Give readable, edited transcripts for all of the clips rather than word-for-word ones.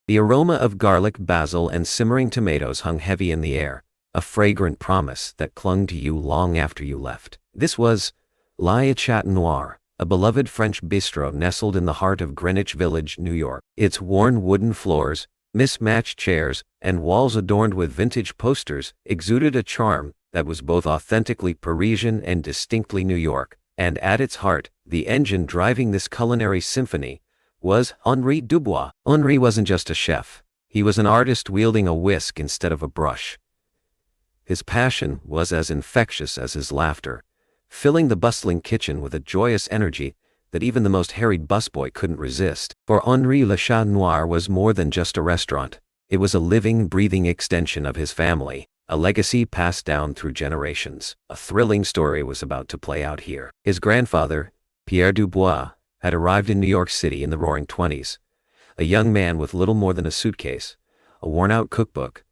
The aroma of garlic, basil, and simmering tomatoes hung heavy in the air, a fragrant promise that clung to you long after you left. This was Le Chat Noir, a beloved French bistro nestled in the heart of Greenwich Village, New York. Its worn wooden floors, mismatched chairs, and walls adorned with vintage posters exuded a charm that was both authentically Parisian and distinctly New York. And at its heart, the engine driving this culinary symphony, was Henri Dubois. Henri wasn't just a chef. He was an artist wielding a whisk instead of a brush. His passion was as infectious as his laughter, filling the bustling kitchen with a joyous energy that even the most harried busboy couldn't resist. For Henri, Le Chat Noir was more than just a restaurant. It was a living, breathing extension of his family, a legacy passed down through generations. A thrilling story was about to play out here. His grandfather, Henri Dubois, had arrived in New York City in the Roaring Twenties, a young man with little more than a suitcase, a worn-out cookbook,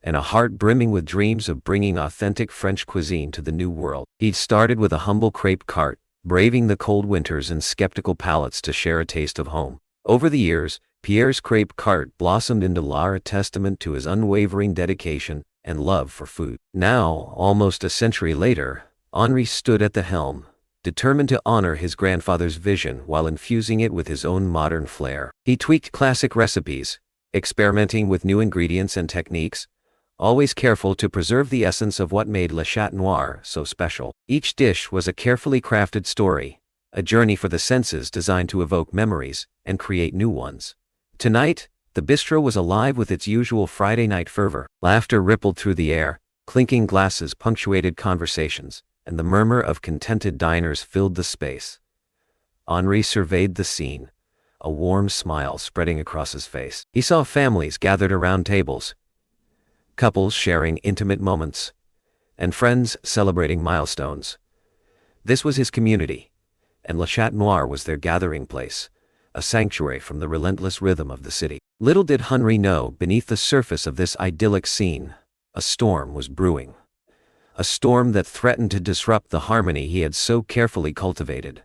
and a heart brimming with dreams of bringing authentic French cuisine to the New World. He'd started with a humble crepe cart, braving the cold winters and skeptical palates to share a taste of home. Over the years, Pierre's crepe cart blossomed into a testament to his unwavering dedication and love for food. Now, almost a century later, Henri stood at the helm, determined to honor his grandfather's vision while infusing it with his own modern flair. He tweaked classic recipes, experimenting with new ingredients and techniques, always careful to preserve the essence of what made Le Chat Noir so special. Each dish was a carefully crafted story, a journey for the senses designed to evoke memories and create new ones. Tonight, the bistro was alive with its usual Friday night fervor. Laughter rippled through the air, clinking glasses punctuated conversations, and the murmur of contented diners filled the space. Henri surveyed the scene, a warm smile spreading across his face. He saw families gathered around tables, couples sharing intimate moments, and friends celebrating milestones. This was his community, and Le Chat Noir was their gathering place, a sanctuary from the relentless rhythm of the city. Little did Henri know, beneath the surface of this idyllic scene, a storm was brewing. A storm that threatened to disrupt the harmony he had so carefully cultivated.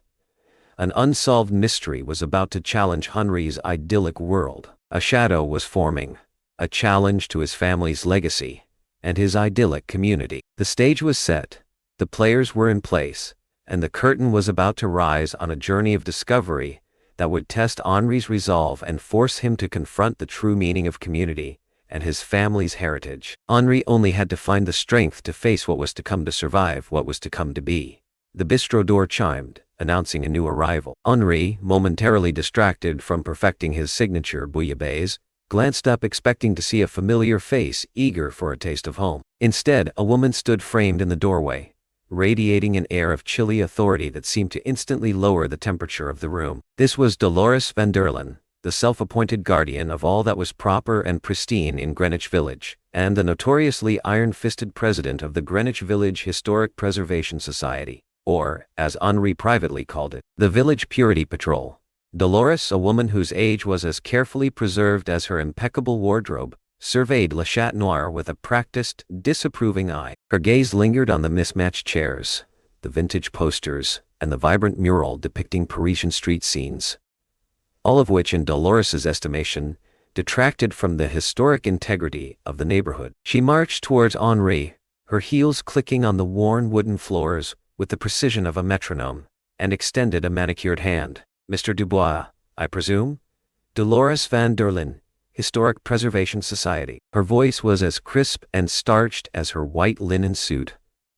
An unsolved mystery was about to challenge Henri's idyllic world. A shadow was forming, a challenge to his family's legacy and his idyllic community. The stage was set, the players were in place, and the curtain was about to rise on a journey of discovery that would test Henri's resolve and force him to confront the true meaning of community and his family's heritage. Henri only had to find the strength to face what was to come, to survive what was to come to be. The bistro door chimed, announcing a new arrival. Henri, momentarily distracted from perfecting his signature bouillabaisse, glanced up expecting to see a familiar face eager for a taste of home. Instead, a woman stood framed in the doorway, radiating an air of chilly authority that seemed to instantly lower the temperature of the room. This was Dolores Van Derlyn, the self-appointed guardian of all that was proper and pristine in Greenwich Village, and the notoriously iron-fisted president of the Greenwich Village Historic Preservation Society, or, as Henri privately called it, the Village Purity Patrol. Dolores, a woman whose age was as carefully preserved as her impeccable wardrobe, surveyed Le Chat Noir with a practiced, disapproving eye. Her gaze lingered on the mismatched chairs, the vintage posters, and the vibrant mural depicting Parisian street scenes, all of which, in Dolores's estimation, detracted from the historic integrity of the neighborhood. She marched towards Henri, her heels clicking on the worn wooden floors with the precision of a metronome, and extended a manicured hand. "Mr. Dubois, I presume?" "Dolores Van Derlyn, Historic Preservation Society." Her voice was as crisp and starched as her white linen suit.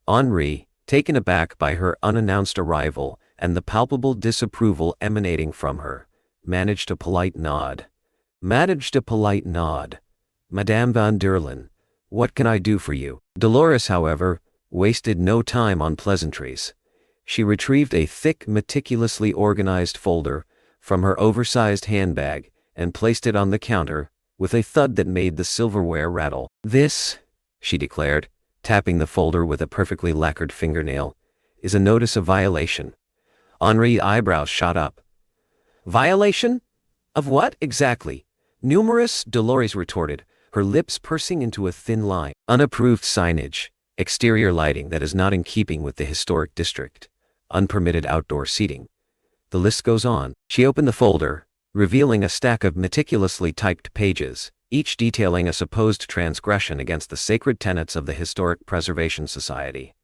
Henri, taken aback by her unannounced arrival and the palpable disapproval emanating from her, managed a polite nod. "Madame Van Derlyn, what can I do for you?" Dolores, however, wasted no time on pleasantries. She retrieved a thick, meticulously organized folder from her oversized handbag and placed it on the counter with a thud that made the silverware rattle. "This," she declared, tapping the folder with a perfectly lacquered fingernail, "is a notice of violation." Henri's eyebrows shot up. "Violation? Of what, exactly?" "Numerous," Dolores retorted, her lips pursing into a thin line. "Unapproved signage, exterior lighting that is not in keeping with the historic district, unpermitted outdoor seating. The list goes on." She opened the folder, revealing a stack of meticulously typed pages, each detailing a supposed transgression against the sacred tenets of the Historic Preservation Society.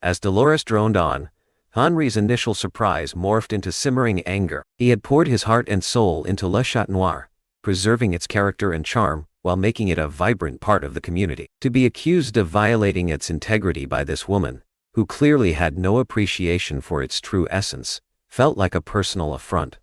As Dolores droned on, Henri's initial surprise morphed into simmering anger. He had poured his heart and soul into Le Chat Noir, preserving its character and charm while making it a vibrant part of the community. To be accused of violating its integrity by this woman, who clearly had no appreciation for its true essence, felt like a personal affront.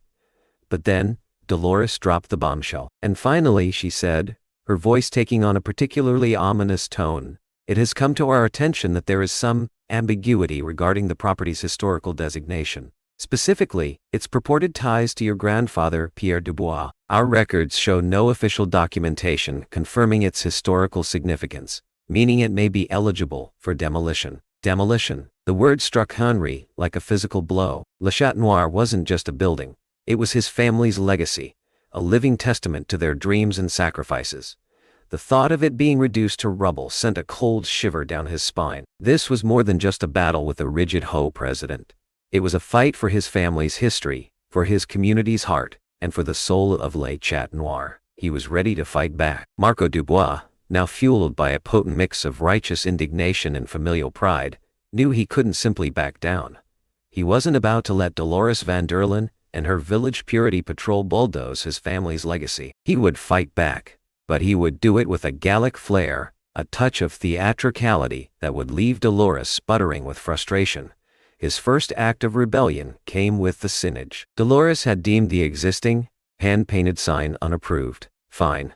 But then, Dolores dropped the bombshell. And finally, she said, her voice taking on a particularly ominous tone, "It has come to our attention that there is some ambiguity regarding the property's historical designation. Specifically, its purported ties to your grandfather, Henri Dubois. Our records show no official documentation confirming its historical significance, meaning it may be eligible for demolition." Demolition. The word struck Henri like a physical blow. Le Chat Noir wasn't just a building. It was his family's legacy, a living testament to their dreams and sacrifices. The thought of it being reduced to rubble sent a cold shiver down his spine. This was more than just a battle with a rigid HOA president. It was a fight for his family's history, for his community's heart, and for the soul of Le Chat Noir. He was ready to fight back. Marco Dubois, now fueled by a potent mix of righteous indignation and familial pride, knew he couldn't simply back down. He wasn't about to let Dolores Van Derlyn and her village purity patrol bulldoze his family's legacy. He would fight back, but he would do it with a Gallic flair, a touch of theatricality that would leave Dolores sputtering with frustration. His first act of rebellion came with the signage. Dolores had deemed the existing, hand-painted sign unapproved. Fine.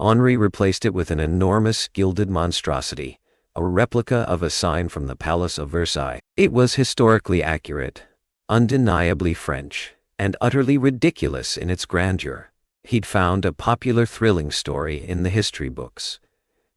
Henri replaced it with an enormous gilded monstrosity, a replica of a sign from the Palace of Versailles. It was historically accurate, undeniably French, and utterly ridiculous in its grandeur. He'd found a popular thrilling story in the history books.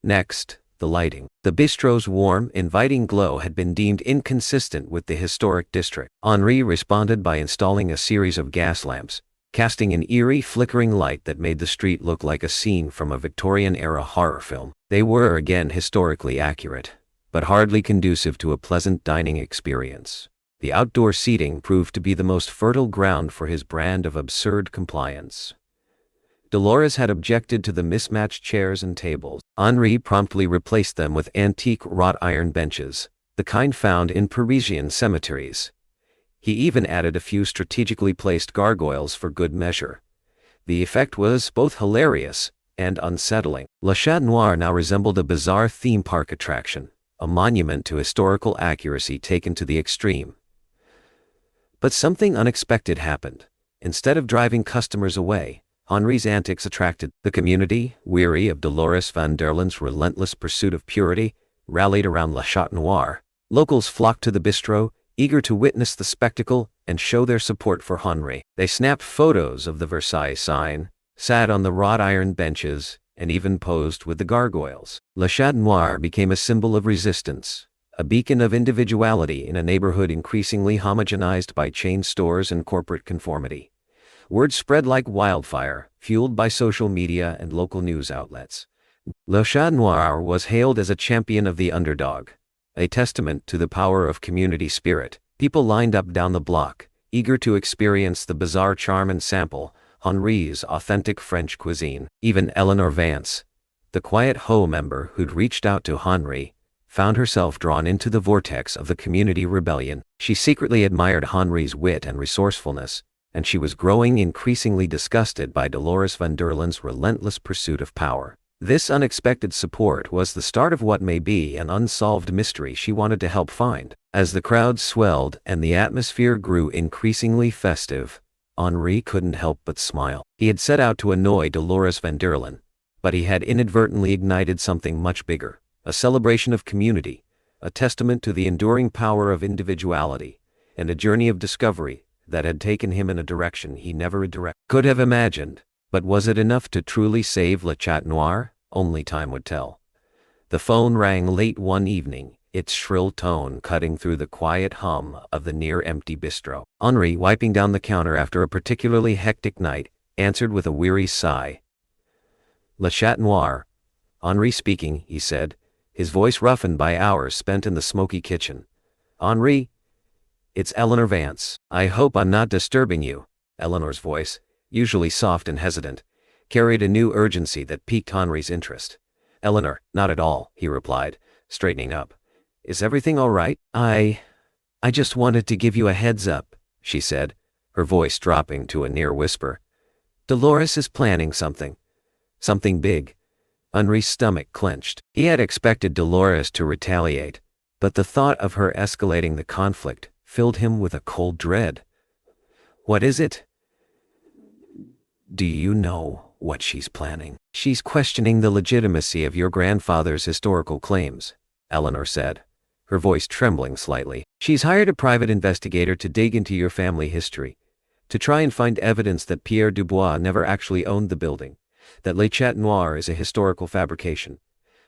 Next, the lighting. The bistro's warm, inviting glow had been deemed inconsistent with the historic district. Henri responded by installing a series of gas lamps, casting an eerie flickering light that made the street look like a scene from a Victorian-era horror film. They were again historically accurate, but hardly conducive to a pleasant dining experience. The outdoor seating proved to be the most fertile ground for his brand of absurd compliance. Dolores had objected to the mismatched chairs and tables. Henri promptly replaced them with antique wrought iron benches, the kind found in Parisian cemeteries. He even added a few strategically placed gargoyles for good measure. The effect was both hilarious and unsettling. Le Chat Noir now resembled a bizarre theme park attraction, a monument to historical accuracy taken to the extreme. But something unexpected happened. Instead of driving customers away, Henri's antics attracted. The community, weary of Dolores Van Derlyn's relentless pursuit of purity, rallied around Le Chat Noir. Locals flocked to the bistro, eager to witness the spectacle and show their support for Henri. They snapped photos of the Versailles sign, sat on the wrought iron benches, and even posed with the gargoyles. Le Chat Noir became a symbol of resistance, a beacon of individuality in a neighborhood increasingly homogenized by chain stores and corporate conformity. Word spread like wildfire, fueled by social media and local news outlets. Le Chat Noir was hailed as a champion of the underdog, a testament to the power of community spirit. People lined up down the block, eager to experience the bizarre charm and sample Henri's authentic French cuisine. Even Eleanor Vance, the quiet HOA member who'd reached out to Henri, found herself drawn into the vortex of the community rebellion. She secretly admired Henri's wit and resourcefulness, and she was growing increasingly disgusted by Dolores Van Derlyn's relentless pursuit of power. This unexpected support was the start of what may be an unsolved mystery she wanted to help find. As the crowd swelled and the atmosphere grew increasingly festive, Henri couldn't help but smile. He had set out to annoy Dolores Van Derlyn, but he had inadvertently ignited something much bigger, a celebration of community, a testament to the enduring power of individuality, and a journey of discovery that had taken him in a direction he never could have imagined. But was it enough to truly save Le Chat Noir? Only time would tell. The phone rang late one evening, its shrill tone cutting through the quiet hum of the near-empty bistro. Henri, wiping down the counter after a particularly hectic night, answered with a weary sigh. Le Chat Noir. Henri speaking, he said, his voice roughened by hours spent in the smoky kitchen. Henri? It's Eleanor Vance. I hope I'm not disturbing you. Eleanor's voice, usually soft and hesitant, carried a new urgency that piqued Henri's interest. "Eleanor, not at all," he replied, straightening up. "Is everything all right?" I just wanted to give you a heads up," she said, her voice dropping to a near whisper. "Dolores is planning something. Something big." Henri's stomach clenched. He had expected Dolores to retaliate, but the thought of her escalating the conflict filled him with a cold dread. "What is it?" "Do you know what she's planning?" "She's questioning the legitimacy of your grandfather's historical claims," Eleanor said, her voice trembling slightly. "She's hired a private investigator to dig into your family history, to try and find evidence that Pierre Dubois never actually owned the building, that Le Chat Noir is a historical fabrication."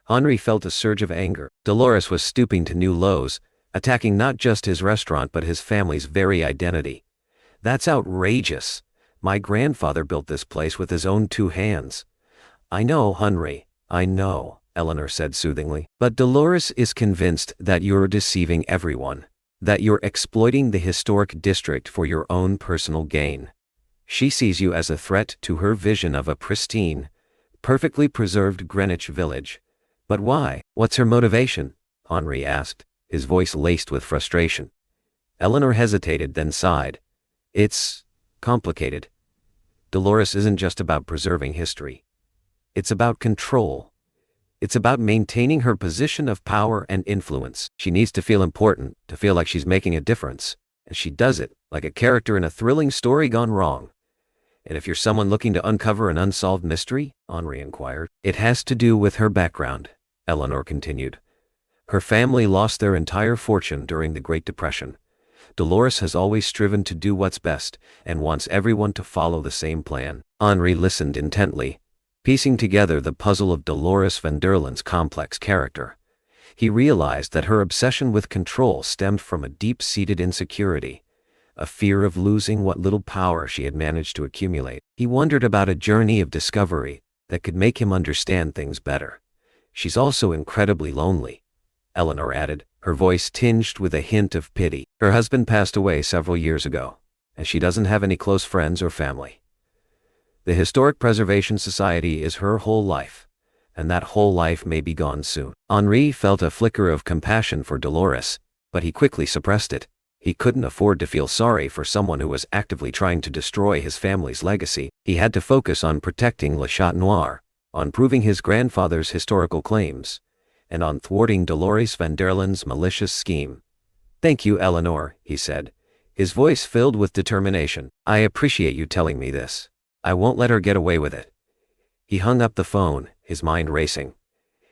Henri felt a surge of anger. Dolores was stooping to new lows, attacking not just his restaurant but his family's very identity. "That's outrageous. My grandfather built this place with his own 2 hands." "I know, Henri, I know," Eleanor said soothingly. "But Dolores is convinced that you're deceiving everyone, that you're exploiting the historic district for your own personal gain. She sees you as a threat to her vision of a pristine, perfectly preserved Greenwich Village." "But why? What's her motivation?" Henri asked, his voice laced with frustration. Eleanor hesitated, then sighed. "It's complicated. Dolores isn't just about preserving history. It's about control. It's about maintaining her position of power and influence. She needs to feel important, to feel like she's making a difference. And she does it, like a character in a thrilling story gone wrong." "And if you're someone looking to uncover an unsolved mystery?" Henri inquired. "It has to do with her background," Eleanor continued. "Her family lost their entire fortune during the Great Depression. Dolores has always striven to do what's best, and wants everyone to follow the same plan." Henri listened intently, piecing together the puzzle of Dolores Van Derlyn's complex character. He realized that her obsession with control stemmed from a deep-seated insecurity, a fear of losing what little power she had managed to accumulate. He wondered about a journey of discovery that could make him understand things better. "She's also incredibly lonely," Eleanor added, her voice tinged with a hint of pity. "Her husband passed away several years ago, and she doesn't have any close friends or family. The Historic Preservation Society is her whole life, and that whole life may be gone soon." Henri felt a flicker of compassion for Dolores, but he quickly suppressed it. He couldn't afford to feel sorry for someone who was actively trying to destroy his family's legacy. He had to focus on protecting Le Chat Noir, on proving his grandfather's historical claims, and on thwarting Dolores Van Derlyn's malicious scheme. "Thank you, Eleanor," he said, his voice filled with determination. "I appreciate you telling me this. I won't let her get away with it." He hung up the phone, his mind racing.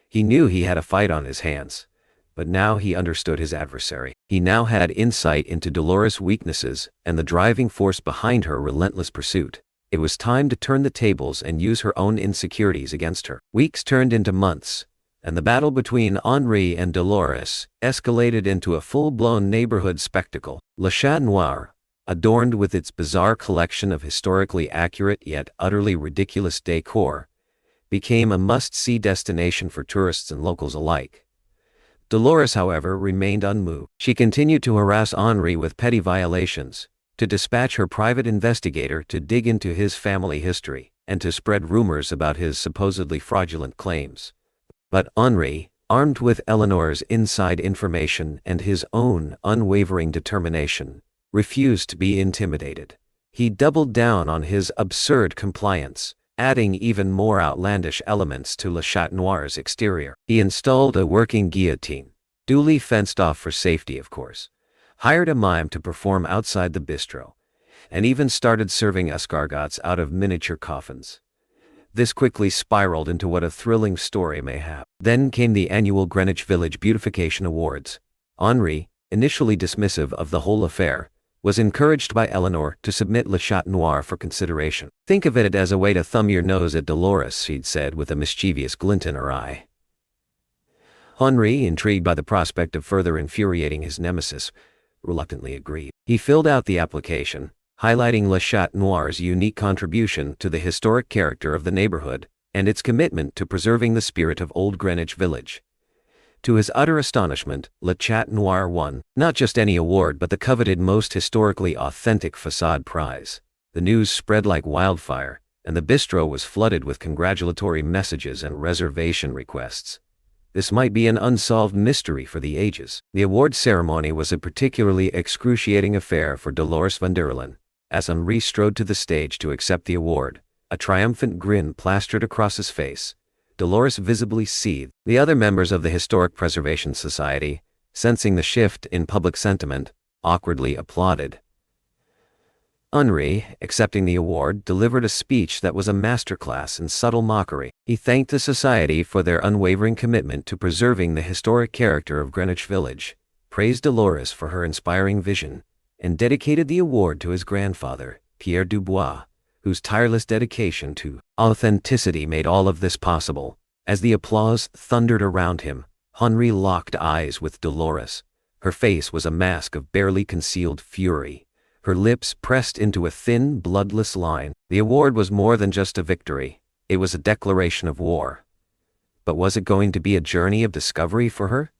He knew he had a fight on his hands, but now he understood his adversary. He now had insight into Dolores' weaknesses and the driving force behind her relentless pursuit. It was time to turn the tables and use her own insecurities against her. Weeks turned into months, and the battle between Henri and Dolores escalated into a full-blown neighborhood spectacle. Le Chat Noir, adorned with its bizarre collection of historically accurate yet utterly ridiculous decor, became a must-see destination for tourists and locals alike. Dolores, however, remained unmoved. She continued to harass Henri with petty violations, to dispatch her private investigator to dig into his family history, and to spread rumors about his supposedly fraudulent claims. But Henri, armed with Eleanor's inside information and his own unwavering determination, refused to be intimidated. He doubled down on his absurd compliance, adding even more outlandish elements to Le Chat Noir's exterior. He installed a working guillotine, duly fenced off for safety of course, hired a mime to perform outside the bistro, and even started serving escargots out of miniature coffins. This quickly spiraled into what a thrilling story may have. Then came the annual Greenwich Village Beautification Awards. Henri, initially dismissive of the whole affair, was encouraged by Eleanor to submit Le Chat Noir for consideration. "Think of it as a way to thumb your nose at Dolores," she'd said with a mischievous glint in her eye. Henri, intrigued by the prospect of further infuriating his nemesis, reluctantly agreed. He filled out the application, highlighting Le Chat Noir's unique contribution to the historic character of the neighborhood and its commitment to preserving the spirit of Old Greenwich Village. To his utter astonishment, Le Chat Noir won, not just any award but the coveted Most Historically Authentic Facade Prize. The news spread like wildfire, and the bistro was flooded with congratulatory messages and reservation requests. This might be an unsolved mystery for the ages. The award ceremony was a particularly excruciating affair for Dolores Van Derlyn. As Henri strode to the stage to accept the award, a triumphant grin plastered across his face. Dolores visibly seethed. The other members of the Historic Preservation Society, sensing the shift in public sentiment, awkwardly applauded. Henri, accepting the award, delivered a speech that was a masterclass in subtle mockery. He thanked the society for their unwavering commitment to preserving the historic character of Greenwich Village, praised Dolores for her inspiring vision, and dedicated the award to his grandfather, Henri Dubois, whose tireless dedication to authenticity made all of this possible. As the applause thundered around him, Henri locked eyes with Dolores. Her face was a mask of barely concealed fury, her lips pressed into a thin, bloodless line. The award was more than just a victory. It was a declaration of war. But was it going to be a journey of discovery for her?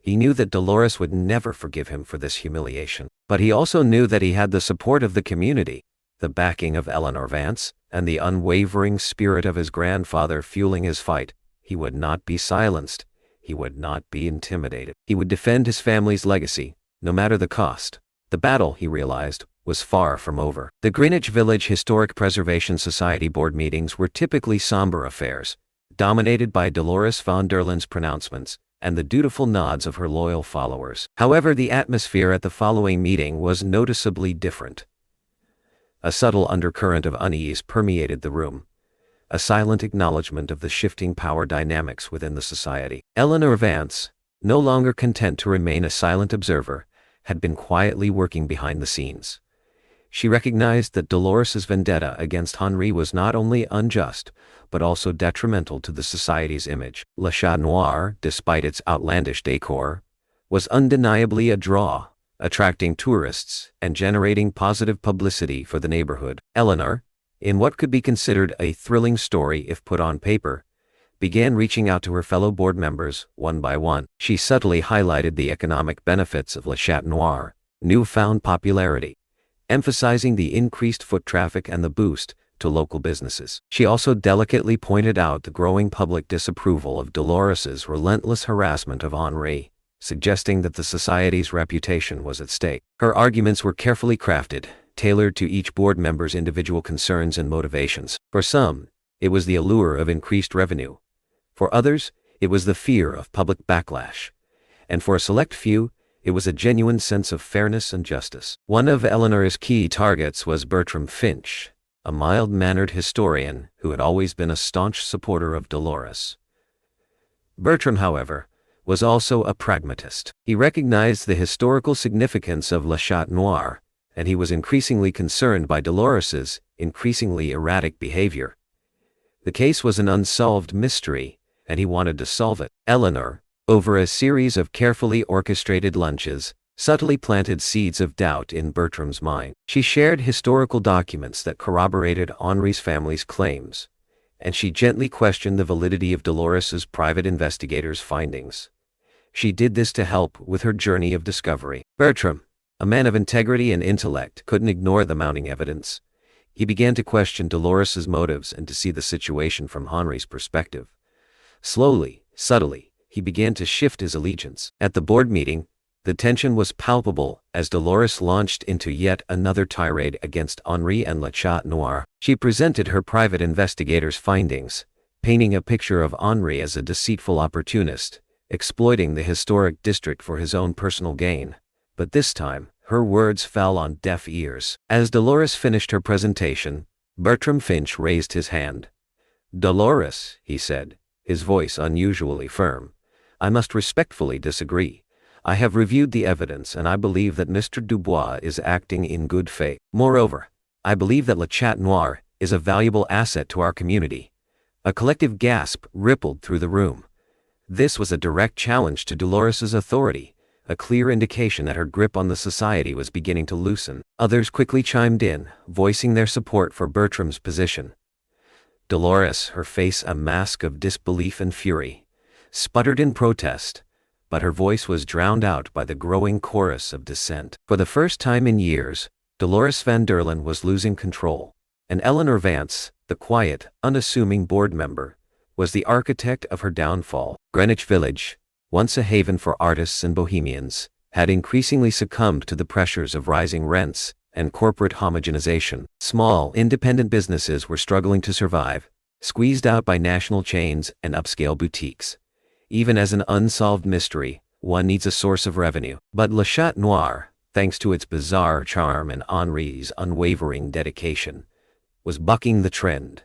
He knew that Dolores would never forgive him for this humiliation. But he also knew that he had the support of the community, the backing of Eleanor Vance, and the unwavering spirit of his grandfather fueling his fight. He would not be silenced. He would not be intimidated. He would defend his family's legacy, no matter the cost. The battle, he realized, was far from over. The Greenwich Village Historic Preservation Society board meetings were typically somber affairs, dominated by Dolores Van Derlyn's pronouncements and the dutiful nods of her loyal followers. However, the atmosphere at the following meeting was noticeably different. A subtle undercurrent of unease permeated the room, a silent acknowledgement of the shifting power dynamics within the society. Eleanor Vance, no longer content to remain a silent observer, had been quietly working behind the scenes. She recognized that Dolores's vendetta against Henri was not only unjust, but also detrimental to the society's image. Le Chat Noir, despite its outlandish decor, was undeniably a draw, attracting tourists and generating positive publicity for the neighborhood. Eleanor, in what could be considered a thrilling story if put on paper, began reaching out to her fellow board members one by one. She subtly highlighted the economic benefits of Le Chat Noir, newfound popularity, emphasizing the increased foot traffic and the boost to local businesses. She also delicately pointed out the growing public disapproval of Dolores's relentless harassment of Henri, suggesting that the society's reputation was at stake. Her arguments were carefully crafted, tailored to each board member's individual concerns and motivations. For some, it was the allure of increased revenue. For others, it was the fear of public backlash. And for a select few, it was a genuine sense of fairness and justice. One of Eleanor's key targets was Bertram Finch, a mild-mannered historian who had always been a staunch supporter of Dolores. Bertram, however, was also a pragmatist. He recognized the historical significance of Le Chat Noir, and he was increasingly concerned by Dolores's increasingly erratic behavior. The case was an unsolved mystery, and he wanted to solve it. Eleanor, over a series of carefully orchestrated lunches, subtly planted seeds of doubt in Bertram's mind. She shared historical documents that corroborated Henri's family's claims, and she gently questioned the validity of Dolores's private investigators' findings. She did this to help with her journey of discovery. Bertram, a man of integrity and intellect, couldn't ignore the mounting evidence. He began to question Dolores's motives and to see the situation from Henri's perspective. Slowly, subtly, he began to shift his allegiance. At the board meeting, the tension was palpable as Dolores launched into yet another tirade against Henri and Le Chat Noir. She presented her private investigators' findings, painting a picture of Henri as a deceitful opportunist, exploiting the historic district for his own personal gain. But this time, her words fell on deaf ears. As Dolores finished her presentation, Bertram Finch raised his hand. "Dolores," he said, his voice unusually firm, "I must respectfully disagree. I have reviewed the evidence and I believe that Mr. Dubois is acting in good faith. Moreover, I believe that Le Chat Noir is a valuable asset to our community." A collective gasp rippled through the room. This was a direct challenge to Dolores's authority, a clear indication that her grip on the society was beginning to loosen. Others quickly chimed in, voicing their support for Bertram's position. Dolores, her face a mask of disbelief and fury, sputtered in protest, but her voice was drowned out by the growing chorus of dissent. For the first time in years, Dolores Van Derlyn was losing control, and Eleanor Vance, the quiet, unassuming board member, was the architect of her downfall. Greenwich Village, once a haven for artists and bohemians, had increasingly succumbed to the pressures of rising rents and corporate homogenization. Small, independent businesses were struggling to survive, squeezed out by national chains and upscale boutiques. Even as an unsolved mystery, one needs a source of revenue. But Le Chat Noir, thanks to its bizarre charm and Henri's unwavering dedication, was bucking the trend.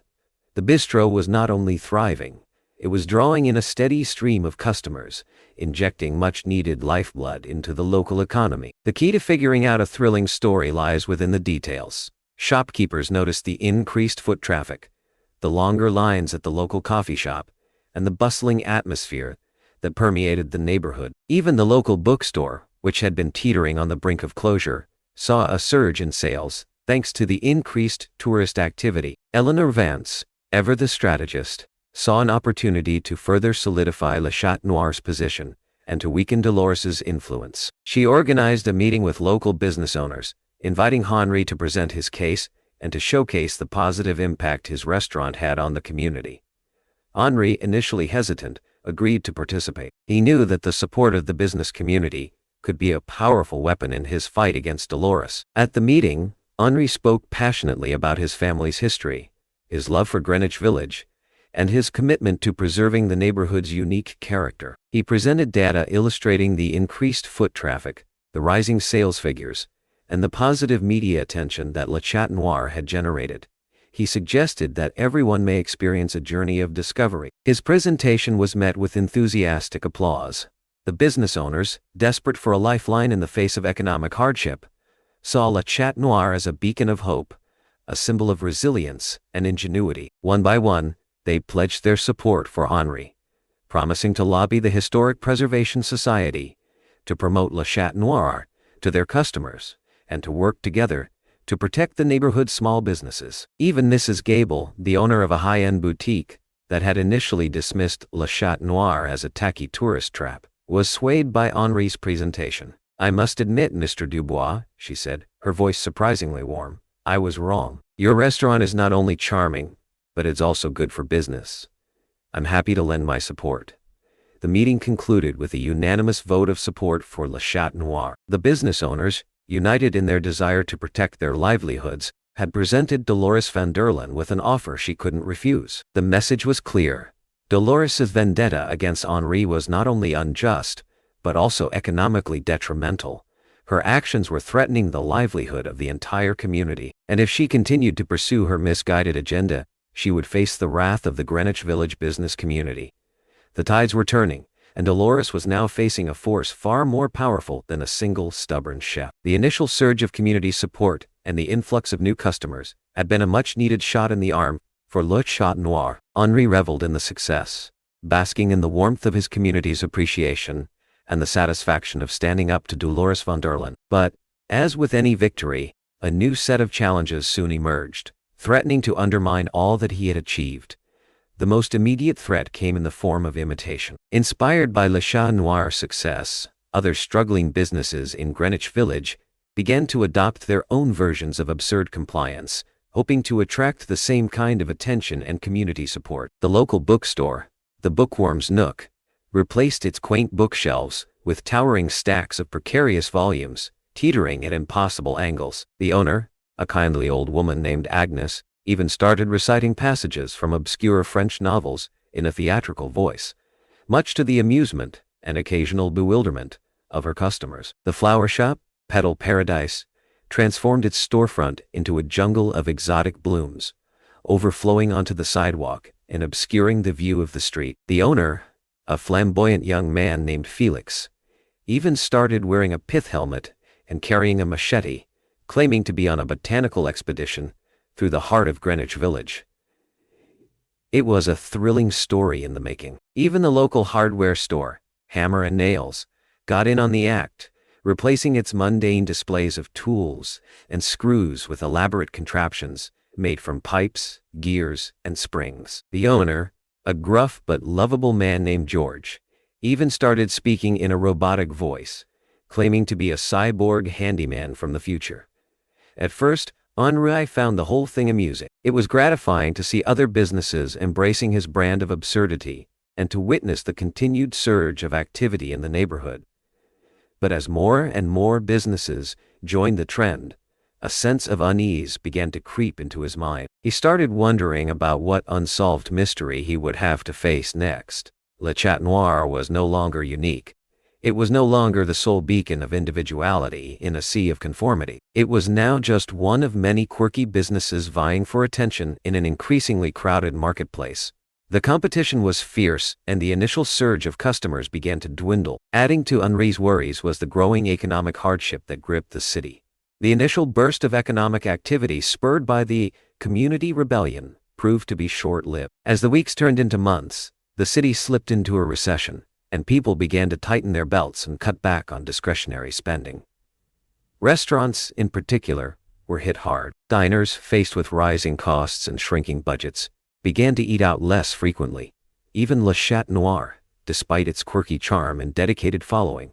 The bistro was not only thriving, it was drawing in a steady stream of customers, injecting much-needed lifeblood into the local economy. The key to figuring out a thrilling story lies within the details. Shopkeepers noticed the increased foot traffic, the longer lines at the local coffee shop, and the bustling atmosphere that permeated the neighborhood. Even the local bookstore, which had been teetering on the brink of closure, saw a surge in sales, thanks to the increased tourist activity. Eleanor Vance, ever the strategist, saw an opportunity to further solidify Le Chat Noir's position and to weaken Dolores's influence. She organized a meeting with local business owners, inviting Henri to present his case and to showcase the positive impact his restaurant had on the community. Henri, initially hesitant, agreed to participate. He knew that the support of the business community could be a powerful weapon in his fight against Dolores. At the meeting, Henri spoke passionately about his family's history, his love for Greenwich Village, and his commitment to preserving the neighborhood's unique character. He presented data illustrating the increased foot traffic, the rising sales figures, and the positive media attention that Le Chat Noir had generated. He suggested that everyone may experience a journey of discovery. His presentation was met with enthusiastic applause. The business owners, desperate for a lifeline in the face of economic hardship, saw Le Chat Noir as a beacon of hope, a symbol of resilience and ingenuity. One by one, they pledged their support for Henri, promising to lobby the Historic Preservation Society to promote Le Chat Noir to their customers and to work together to protect the neighborhood's small businesses. Even Mrs. Gable, the owner of a high-end boutique that had initially dismissed Le Chat Noir as a tacky tourist trap, was swayed by Henri's presentation. "I must admit, Mr. Dubois," she said, her voice surprisingly warm, "I was wrong. Your restaurant is not only charming, but it's also good for business. I'm happy to lend my support." The meeting concluded with a unanimous vote of support for Le Chat Noir. The business owners, united in their desire to protect their livelihoods, had presented Dolores Van Derlyn with an offer she couldn't refuse. The message was clear. Dolores's vendetta against Henri was not only unjust, but also economically detrimental. Her actions were threatening the livelihood of the entire community, and if she continued to pursue her misguided agenda, she would face the wrath of the Greenwich Village business community. The tides were turning, and Dolores was now facing a force far more powerful than a single stubborn chef. The initial surge of community support and the influx of new customers had been a much-needed shot in the arm for Le Chat Noir. Henri reveled in the success, basking in the warmth of his community's appreciation and the satisfaction of standing up to Dolores Van Derlyn. But, as with any victory, a new set of challenges soon emerged, threatening to undermine all that he had achieved. The most immediate threat came in the form of imitation. Inspired by Le Chat Noir's success, other struggling businesses in Greenwich Village began to adopt their own versions of absurd compliance, hoping to attract the same kind of attention and community support. The local bookstore, the Bookworm's Nook, replaced its quaint bookshelves with towering stacks of precarious volumes, teetering at impossible angles. The owner, a kindly old woman named Agnes, even started reciting passages from obscure French novels in a theatrical voice, much to the amusement and occasional bewilderment of her customers. The flower shop, Petal Paradise, transformed its storefront into a jungle of exotic blooms, overflowing onto the sidewalk and obscuring the view of the street. The owner, a flamboyant young man named Felix, even started wearing a pith helmet and carrying a machete, claiming to be on a botanical expedition through the heart of Greenwich Village. It was a thrilling story in the making. Even the local hardware store, Hammer and Nails, got in on the act, replacing its mundane displays of tools and screws with elaborate contraptions made from pipes, gears, and springs. The owner, a gruff but lovable man named George, even started speaking in a robotic voice, claiming to be a cyborg handyman from the future. At first, Henri found the whole thing amusing. It was gratifying to see other businesses embracing his brand of absurdity, and to witness the continued surge of activity in the neighborhood. But as more and more businesses joined the trend, a sense of unease began to creep into his mind. He started wondering about what unsolved mystery he would have to face next. Le Chat Noir was no longer unique. It was no longer the sole beacon of individuality in a sea of conformity. It was now just one of many quirky businesses vying for attention in an increasingly crowded marketplace. The competition was fierce, and the initial surge of customers began to dwindle. Adding to Henri's worries was the growing economic hardship that gripped the city. The initial burst of economic activity spurred by the community rebellion proved to be short-lived. As the weeks turned into months, the city slipped into a recession, and people began to tighten their belts and cut back on discretionary spending. Restaurants, in particular, were hit hard. Diners, faced with rising costs and shrinking budgets, began to eat out less frequently. Even Le Chat Noir, despite its quirky charm and dedicated following,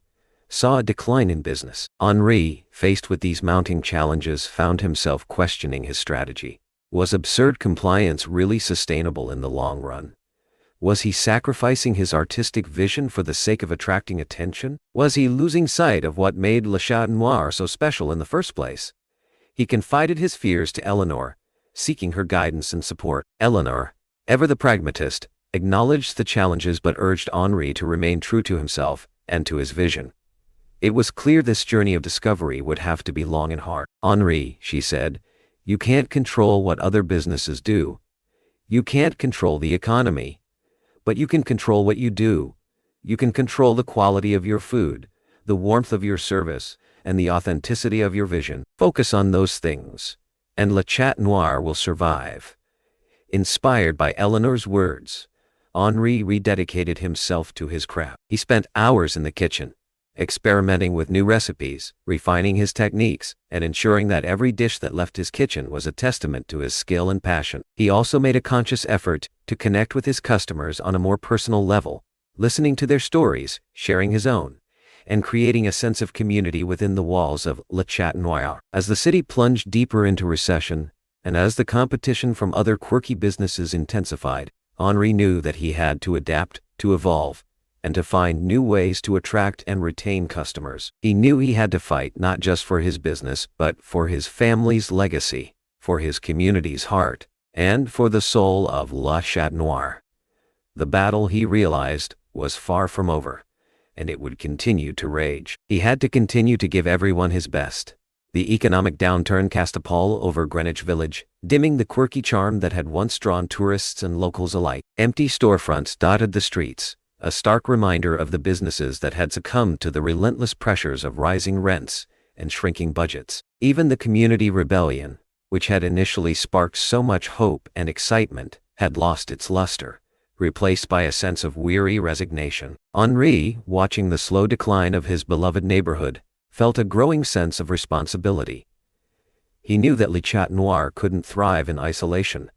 saw a decline in business. Henri, faced with these mounting challenges, found himself questioning his strategy. Was absurd compliance really sustainable in the long run? Was he sacrificing his artistic vision for the sake of attracting attention? Was he losing sight of what made Le Chat Noir so special in the first place? He confided his fears to Eleanor, seeking her guidance and support. Eleanor, ever the pragmatist, acknowledged the challenges but urged Henri to remain true to himself and to his vision. It was clear this journey of discovery would have to be long and hard. "Henri," she said, "you can't control what other businesses do. You can't control the economy. But you can control what you do. You can control the quality of your food, the warmth of your service, and the authenticity of your vision. Focus on those things, and Le Chat Noir will survive." Inspired by Eleanor's words, Henri rededicated himself to his craft. He spent hours in the kitchen, experimenting with new recipes, refining his techniques, and ensuring that every dish that left his kitchen was a testament to his skill and passion. He also made a conscious effort to connect with his customers on a more personal level, listening to their stories, sharing his own, and creating a sense of community within the walls of Le Chat Noir. As the city plunged deeper into recession, and as the competition from other quirky businesses intensified, Henri knew that he had to adapt, to evolve, and to find new ways to attract and retain customers. He knew he had to fight not just for his business, but for his family's legacy, for his community's heart, and for the soul of Le Chat Noir. The battle, he realized, was far from over, and it would continue to rage. He had to continue to give everyone his best. The economic downturn cast a pall over Greenwich Village, dimming the quirky charm that had once drawn tourists and locals alike. Empty storefronts dotted the streets, a stark reminder of the businesses that had succumbed to the relentless pressures of rising rents and shrinking budgets. Even the community rebellion, which had initially sparked so much hope and excitement, had lost its luster, replaced by a sense of weary resignation. Henri, watching the slow decline of his beloved neighborhood, felt a growing sense of responsibility. He knew that Le Chat Noir couldn't thrive in isolation,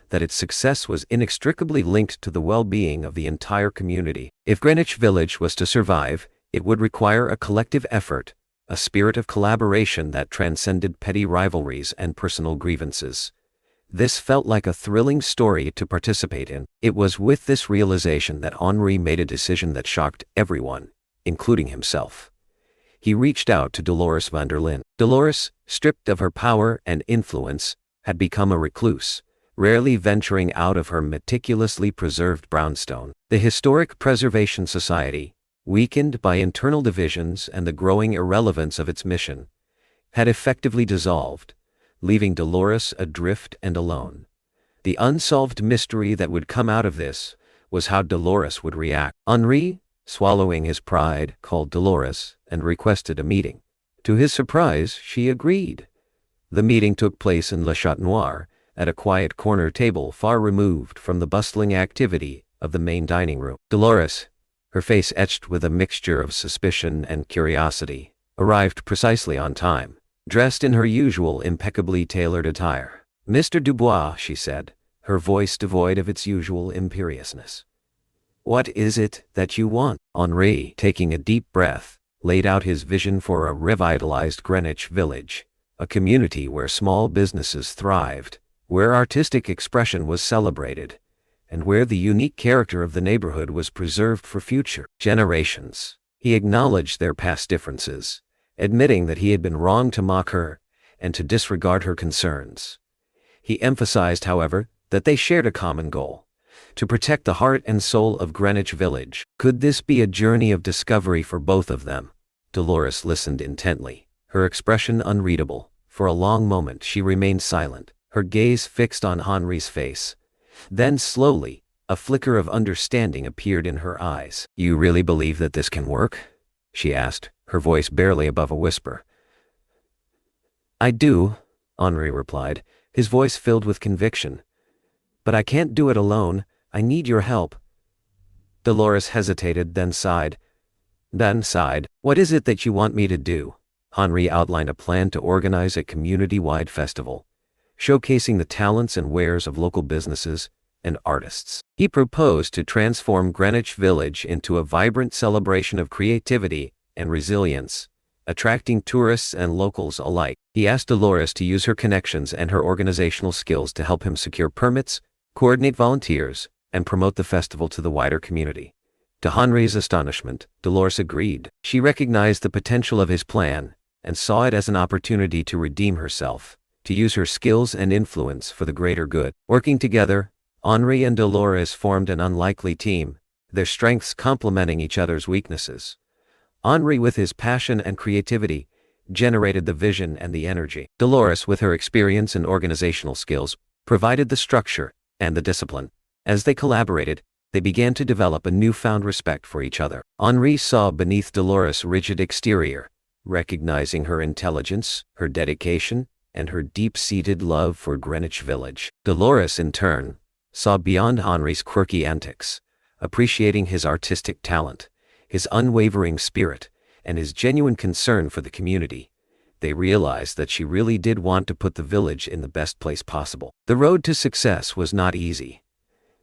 that its success was inextricably linked to the well-being of the entire community. If Greenwich Village was to survive, it would require a collective effort, a spirit of collaboration that transcended petty rivalries and personal grievances. This felt like a thrilling story to participate in. It was with this realization that Henri made a decision that shocked everyone, including himself. He reached out to Dolores Van Derlyn. Dolores, stripped of her power and influence, had become a recluse, rarely venturing out of her meticulously preserved brownstone. The Historic Preservation Society, weakened by internal divisions and the growing irrelevance of its mission, had effectively dissolved, leaving Dolores adrift and alone. The unsolved mystery that would come out of this was how Dolores would react. Henri, swallowing his pride, called Dolores and requested a meeting. To his surprise, she agreed. The meeting took place in Le Chat Noir, at a quiet corner table far removed from the bustling activity of the main dining room. Dolores, her face etched with a mixture of suspicion and curiosity, arrived precisely on time, dressed in her usual impeccably tailored attire. "Mr. Dubois," she said, her voice devoid of its usual imperiousness. "What is it that you want?" Henri, taking a deep breath, laid out his vision for a revitalized Greenwich Village, a community where small businesses thrived, where artistic expression was celebrated, and where the unique character of the neighborhood was preserved for future generations. He acknowledged their past differences, admitting that he had been wrong to mock her and to disregard her concerns. He emphasized, however, that they shared a common goal: to protect the heart and soul of Greenwich Village. Could this be a journey of discovery for both of them? Dolores listened intently, her expression unreadable. For a long moment she remained silent, her gaze fixed on Henri's face. Then slowly, a flicker of understanding appeared in her eyes. "You really believe that this can work?" she asked, her voice barely above a whisper. "I do," Henri replied, his voice filled with conviction. "But I can't do it alone. I need your help." Dolores hesitated, then sighed. "What is it that you want me to do?" Henri outlined a plan to organize a community-wide festival, showcasing the talents and wares of local businesses and artists. He proposed to transform Greenwich Village into a vibrant celebration of creativity and resilience, attracting tourists and locals alike. He asked Dolores to use her connections and her organizational skills to help him secure permits, coordinate volunteers, and promote the festival to the wider community. To Henri's astonishment, Dolores agreed. She recognized the potential of his plan and saw it as an opportunity to redeem herself, to use her skills and influence for the greater good. Working together, Henri and Dolores formed an unlikely team, their strengths complementing each other's weaknesses. Henri, with his passion and creativity, generated the vision and the energy. Dolores, with her experience and organizational skills, provided the structure and the discipline. As they collaborated, they began to develop a newfound respect for each other. Henri saw beneath Dolores' rigid exterior, recognizing her intelligence, her dedication, and her deep-seated love for Greenwich Village. Dolores, in turn, saw beyond Henri's quirky antics, appreciating his artistic talent, his unwavering spirit, and his genuine concern for the community. They realized that she really did want to put the village in the best place possible. The road to success was not easy.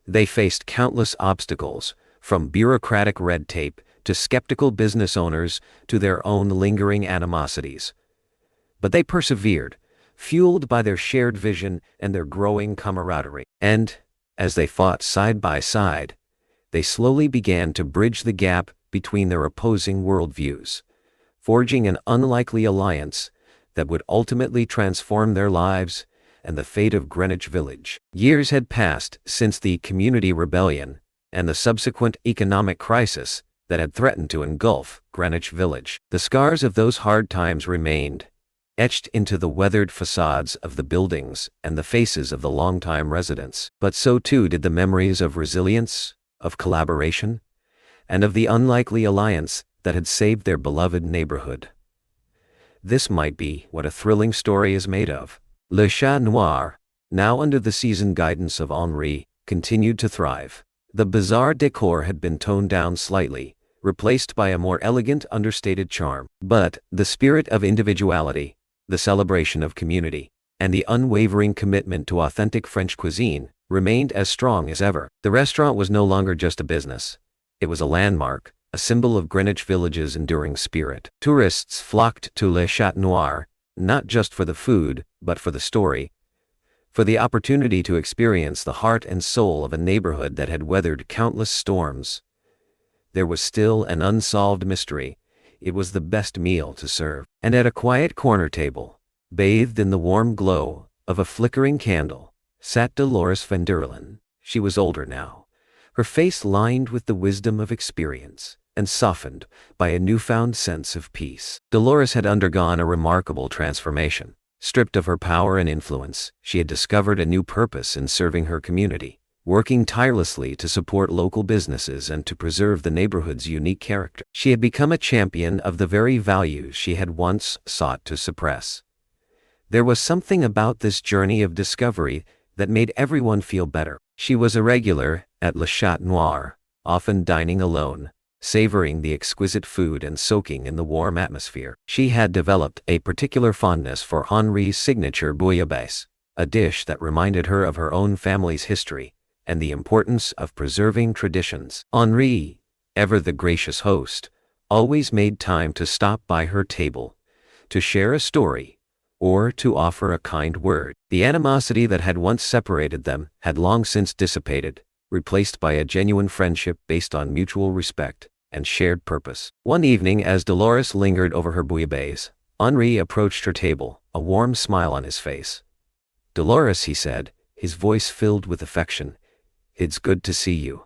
They faced countless obstacles, from bureaucratic red tape to skeptical business owners to their own lingering animosities. But they persevered, fueled by their shared vision and their growing camaraderie. And, as they fought side by side, they slowly began to bridge the gap between their opposing worldviews, forging an unlikely alliance that would ultimately transform their lives and the fate of Greenwich Village. Years had passed since the community rebellion and the subsequent economic crisis that had threatened to engulf Greenwich Village. The scars of those hard times remained, etched into the weathered facades of the buildings and the faces of the longtime residents. But so too did the memories of resilience, of collaboration, and of the unlikely alliance that had saved their beloved neighborhood. This might be what a thrilling story is made of. Le Chat Noir, now under the seasoned guidance of Henri, continued to thrive. The bizarre decor had been toned down slightly, replaced by a more elegant, understated charm. But the spirit of individuality, the celebration of community, and the unwavering commitment to authentic French cuisine remained as strong as ever. The restaurant was no longer just a business. It was a landmark, a symbol of Greenwich Village's enduring spirit. Tourists flocked to Le Chat Noir, not just for the food, but for the story, for the opportunity to experience the heart and soul of a neighborhood that had weathered countless storms. There was still an unsolved mystery. It was the best meal to serve. And at a quiet corner table, bathed in the warm glow of a flickering candle, sat Dolores Van Derlyn. She was older now, her face lined with the wisdom of experience, and softened by a newfound sense of peace. Dolores had undergone a remarkable transformation. Stripped of her power and influence, she had discovered a new purpose in serving her community, working tirelessly to support local businesses and to preserve the neighborhood's unique character. She had become a champion of the very values she had once sought to suppress. There was something about this journey of discovery that made everyone feel better. She was a regular at Le Chat Noir, often dining alone, savoring the exquisite food and soaking in the warm atmosphere. She had developed a particular fondness for Henri's signature bouillabaisse, a dish that reminded her of her own family's history and the importance of preserving traditions. Henri, ever the gracious host, always made time to stop by her table, to share a story, or to offer a kind word. The animosity that had once separated them had long since dissipated, replaced by a genuine friendship based on mutual respect and shared purpose. One evening, as Dolores lingered over her bouillabaisse, Henri approached her table, a warm smile on his face. "Dolores," he said, his voice filled with affection, "it's good to see you."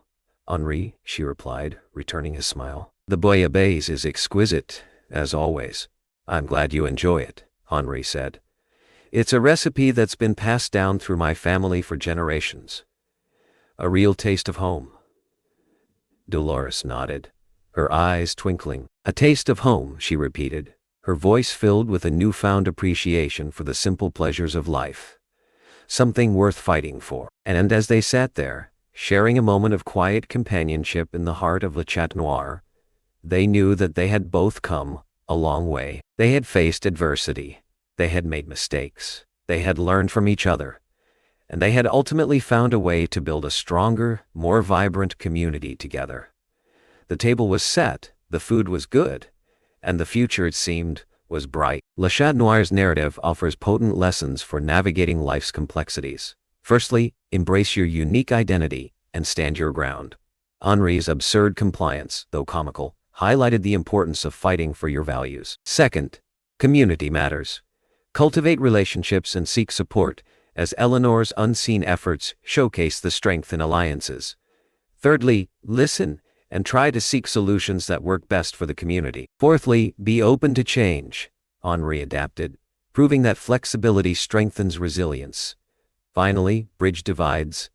"Henri," she replied, returning his smile. "The bouillabaisse is exquisite, as always." "I'm glad you enjoy it," Henri said. "It's a recipe that's been passed down through my family for generations. A real taste of home." Dolores nodded, her eyes twinkling. "A taste of home," she repeated, her voice filled with a newfound appreciation for the simple pleasures of life. "Something worth fighting for." And as they sat there, sharing a moment of quiet companionship in the heart of Le Chat Noir, they knew that they had both come a long way. They had faced adversity, they had made mistakes, they had learned from each other, and they had ultimately found a way to build a stronger, more vibrant community together. The table was set, the food was good, and the future, it seemed, was bright. Le Chat Noir's narrative offers potent lessons for navigating life's complexities. Firstly, embrace your unique identity and stand your ground. Henri's absurd compliance, though comical, highlighted the importance of fighting for your values. Second, community matters. Cultivate relationships and seek support, as Eleanor's unseen efforts showcase the strength in alliances. Thirdly, listen and try to seek solutions that work best for the community. Fourthly, be open to change. Henri adapted, proving that flexibility strengthens resilience. Finally, bridge divides.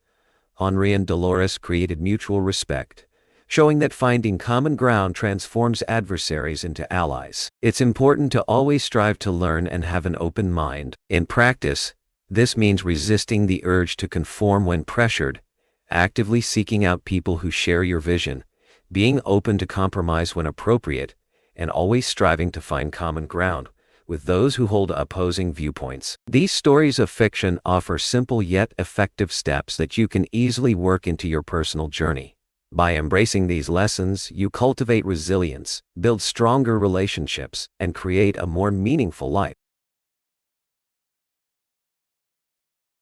Henri and Dolores created mutual respect, showing that finding common ground transforms adversaries into allies. It's important to always strive to learn and have an open mind. In practice, this means resisting the urge to conform when pressured, actively seeking out people who share your vision, being open to compromise when appropriate, and always striving to find common ground with those who hold opposing viewpoints. These stories of fiction offer simple yet effective steps that you can easily work into your personal journey. By embracing these lessons, you cultivate resilience, build stronger relationships, and create a more meaningful life.